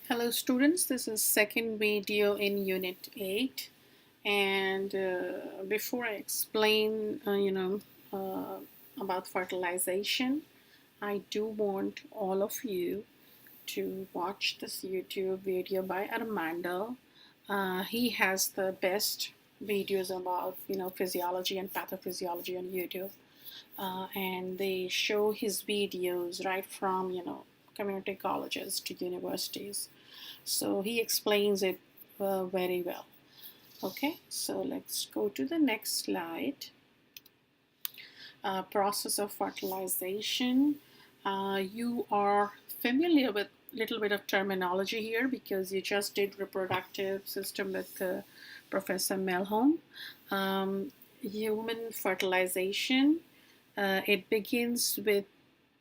Hello students, this is second video in unit 8 and before I explain about fertilization, I do want all of you to watch this YouTube video by Armando. He has the best videos about physiology and pathophysiology on YouTube, and they show his videos right from community colleges to universities. So he explains it very well. Okay, so let's go to the next slide. Process of fertilization. You are familiar with a little bit of terminology here because you just did reproductive system with Professor Melholm. Human fertilization. It begins with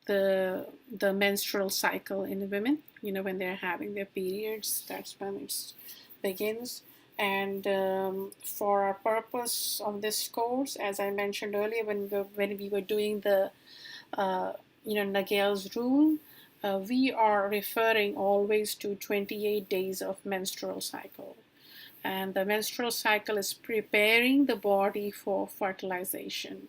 the menstrual cycle in women. When they're having their periods, that's when it begins. And for our purpose of this course, as I mentioned earlier, when we were doing the Nagel's rule, we are referring always to 28 days of menstrual cycle. And the menstrual cycle is preparing the body for fertilization.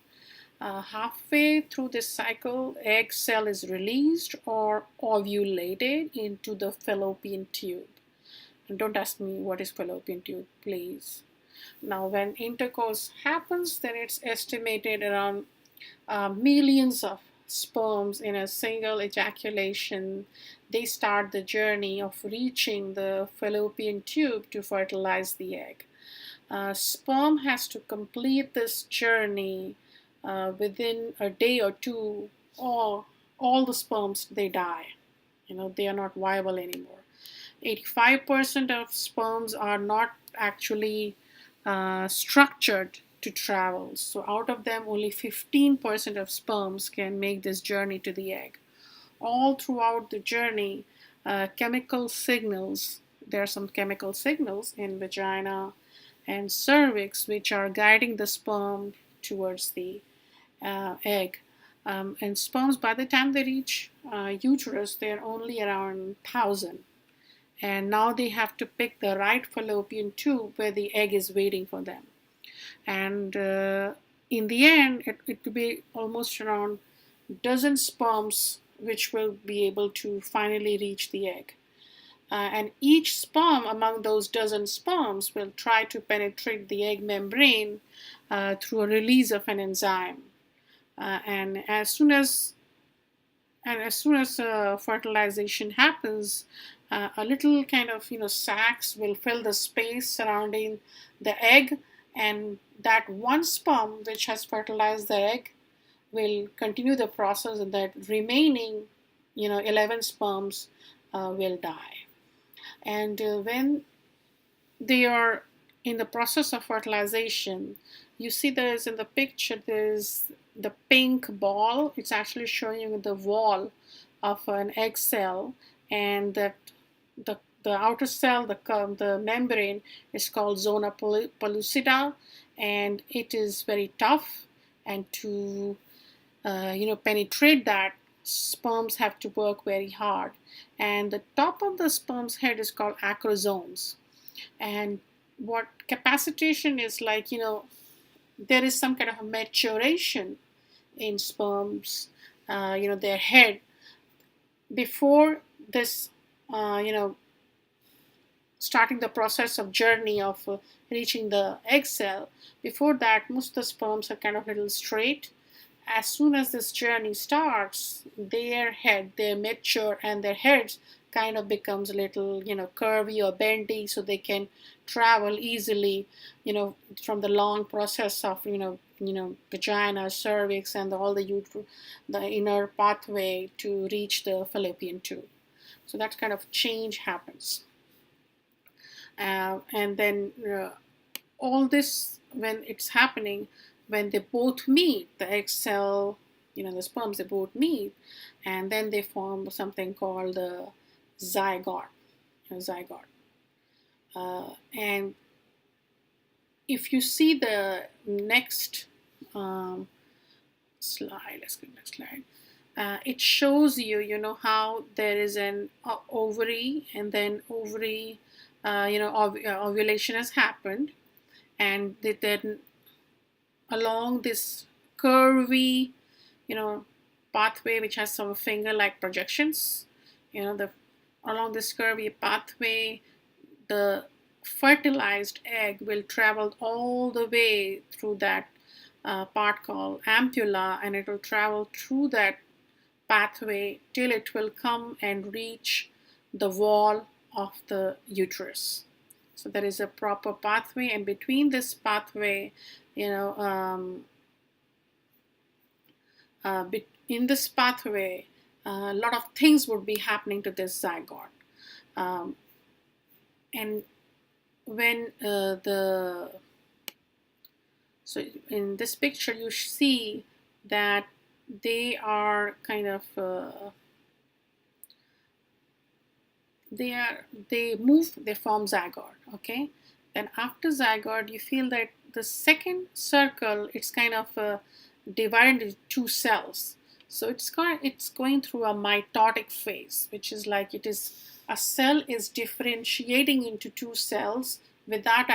Halfway through this cycle, egg cell is released or ovulated into the fallopian tube. And don't ask me what is fallopian tube, please. Now, when intercourse happens, then it's estimated around millions of sperms in a single ejaculation. They start the journey of reaching the fallopian tube to fertilize the egg. Sperm has to complete this journey within a day or two, or all the sperms, they die. They are not viable anymore. 85% of sperms are not actually structured to travel. So out of them, only 15% of sperms can make this journey to the egg. All throughout the journey, chemical signals, there are some chemical signals in vagina and cervix which are guiding the sperm towards the egg. And sperms, by the time they reach uterus, they're only around 1,000. And now they have to pick the right fallopian tube where the egg is waiting for them. And in the end, it will be almost around a dozen sperms which will be able to finally reach the egg. And each sperm among those dozen sperms will try to penetrate the egg membrane through a release of an enzyme. And as soon as fertilization happens, a little kind of sacs will fill the space surrounding the egg, and that one sperm which has fertilized the egg will continue the process, and that remaining 11 sperms will die. And when they are in the process of fertilization, you see there's in the picture there's the pink ball. It's actually showing you the wall of an egg cell, and that the outer cell, the membrane, is called zona pellucida, and it is very tough. And to penetrate that, sperms have to work very hard. And the top of the sperm's head is called acrosomes. And what capacitation is like, there is some kind of a maturation in sperms, their head. Before this, starting the process of journey of reaching the egg cell, before that, most of the sperms are kind of a little straight. As soon as this journey starts, their head, they mature, and their heads kind of becomes a little, curvy or bendy, so they can travel easily, from the long process of, vagina, cervix, and all the inner pathway to reach the fallopian tube. So that kind of change happens. And then all this, when it's happening, when they both meet, the egg cell, the sperms, they both meet, and then they form something called the zygote. And if you see the next slide, let's go to the next slide. It shows you, how there is an ovary, and then ovary, ovulation has happened, and then along this curvy, you know, pathway which has some finger-like projections, the along this curvy pathway, the fertilized egg will travel all the way through that part called ampulla, and it will travel through that pathway till it will come and reach the wall of the uterus. So there is a proper pathway, and between this pathway, in this pathway, a lot of things would be happening to this zygote. And when so in this picture you see that they are kind of they form zygote. Okay, then after zygote you feel that the second circle, it's kind of divided into two cells. So it's going through a mitotic phase, which is like a cell is differentiating into two cells without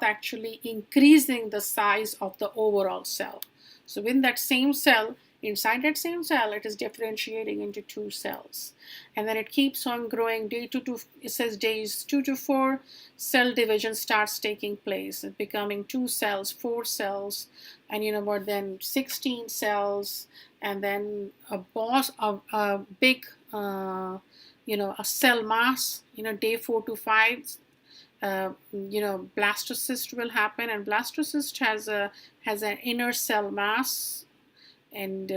actually increasing the size of the overall cell. So in that same cell, inside that same cell, it is differentiating into two cells, and then it keeps on growing. It says days 2 to 4, cell division starts taking place, and becoming 2 cells, 4 cells, and then 16 cells, and then a big a cell mass. Day 4 to 5. Blastocyst will happen, and blastocyst has an inner cell mass, and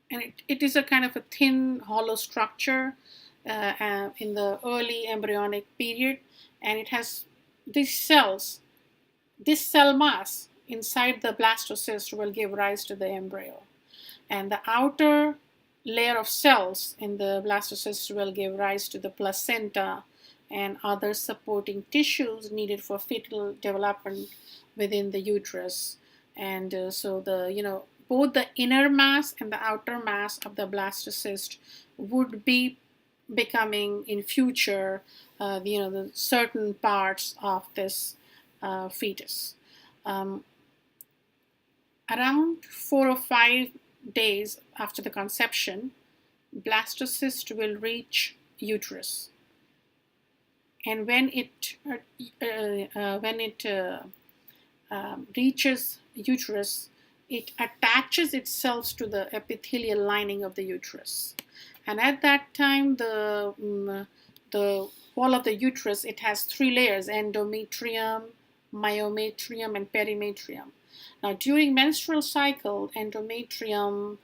it is a kind of a thin, hollow structure in the early embryonic period, and it has these cells. This cell mass inside the blastocyst will give rise to the embryo, and the outer layer of cells in the blastocyst will give rise to the placenta and other supporting tissues needed for fetal development within the uterus. And so both the inner mass and the outer mass of the blastocyst would be becoming in future the certain parts of this fetus. Around 4 or 5 days after the conception, blastocyst will reach uterus, and when it reaches uterus, it attaches itself to the epithelial lining of the uterus, and at that time the wall of the uterus, it has 3 layers: endometrium, myometrium, and perimetrium. Now during menstrual cycle, endometrium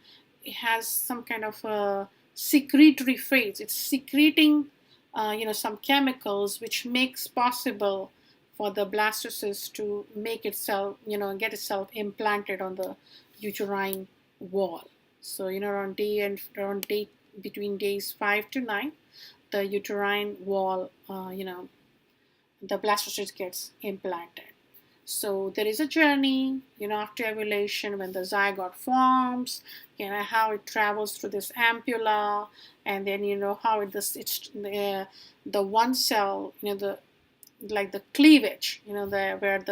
has some kind of a secretory phase. It's secreting some chemicals which makes possible for the blastocyst to make itself, get itself implanted on the uterine wall. So, around between days 5 to 9, the uterine wall, the blastocyst gets implanted. So there is a journey, after ovulation, when the zygote forms, how it travels through this ampulla, and then how it's the one cell, the cleavage, where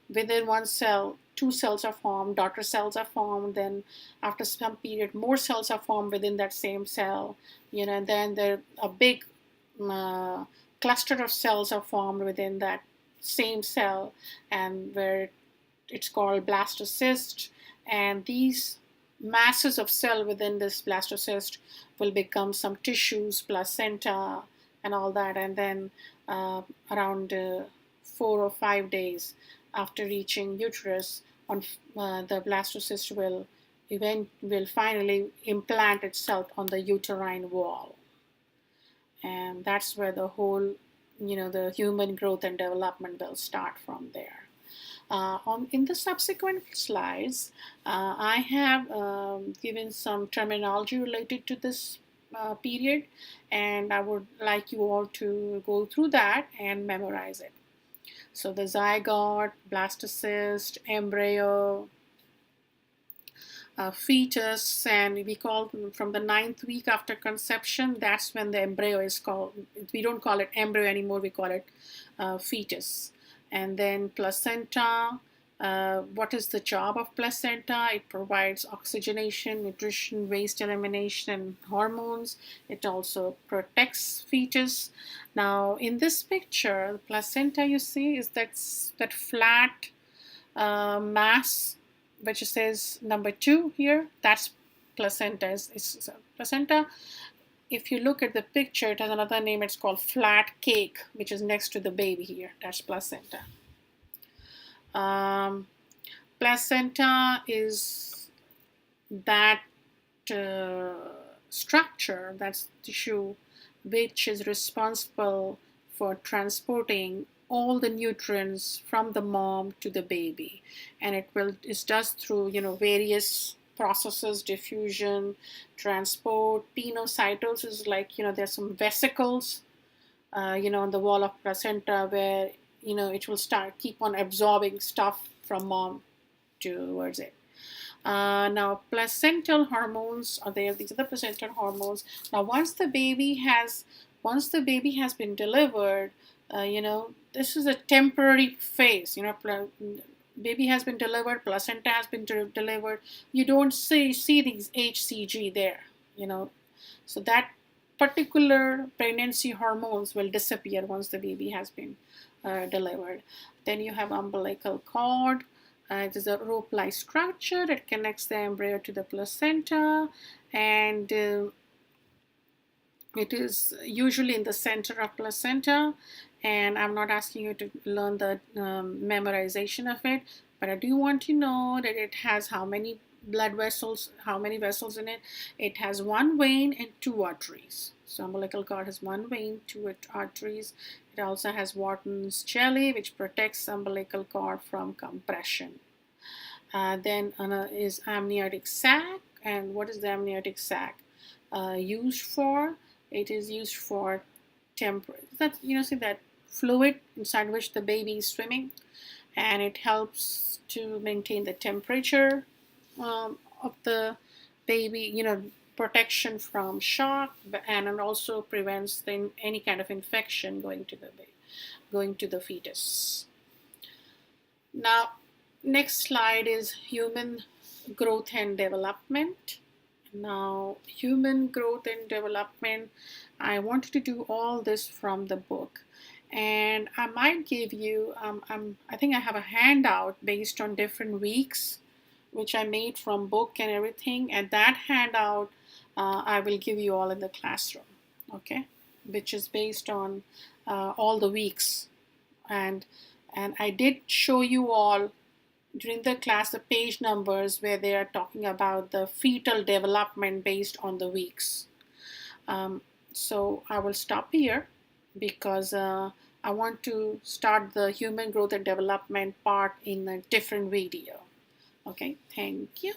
within one cell 2 cells are formed, daughter cells are formed, then after some period more cells are formed within that same cell, and then a big cluster of cells are formed within that same cell, and where it's called blastocyst, and these masses of cell within this blastocyst will become some tissues, placenta, and all that, and then around 4 or 5 days after reaching uterus, the blastocyst will finally implant itself on the uterine wall, and that's where the whole the human growth and development will start from there. In the subsequent slides, I have given some terminology related to this period, and I would like you all to go through that and memorize it. So the zygote, blastocyst, embryo, fetus, and we call them from the 9th week after conception. That's when the embryo is called. We don't call it embryo anymore. We call it fetus. And then placenta. What is the job of placenta? It provides oxygenation, nutrition, waste elimination, and hormones. It also protects fetus. Now, in this picture, the placenta you see is that flat mass, which says number 2 here. That's placenta. It's placenta. If you look at the picture, it has another name. It's called flat cake, which is next to the baby here. That's placenta. Placenta is that structure, that's tissue, which is responsible for transporting all the nutrients from the mom to the baby, and it does through various processes: diffusion, transport. Pinocytosis is like there's some vesicles on the wall of placenta where it will keep on absorbing stuff from mom towards it. Now, placental hormones are there. These are the placental hormones. Now, once the baby has been delivered, this is a temporary phase. Baby has been delivered, placenta has been delivered. You don't see these HCG there. So that particular pregnancy hormones will disappear once the baby has been delivered. Then you have umbilical cord. It is a rope-like structure that connects the embryo to the placenta, and it is usually in the center of placenta. And I'm not asking you to learn the memorization of it, but I do want to know that it has how many blood vessels, how many vessels in it. It has 1 vein and 2 arteries. So umbilical cord has 1 vein, 2 arteries. It also has Wharton's jelly, which protects umbilical cord from compression. Then is amniotic sac. And what is the amniotic sac used for? It is used for see that fluid inside which the baby is swimming, and it helps to maintain the temperature of the baby, protection from shock, and it also prevents any kind of infection going to the fetus. Now, next slide is human growth and development. Now, human growth and development, I wanted to do all this from the book, and I might give you, I think I have a handout based on different weeks, which I made from book and everything, and that handout I will give you all in the classroom, okay, which is based on all the weeks, and I did show you all during the class the page numbers where they are talking about the fetal development based on the weeks. So I will stop here because I want to start the human growth and development part in a different video. Okay, thank you.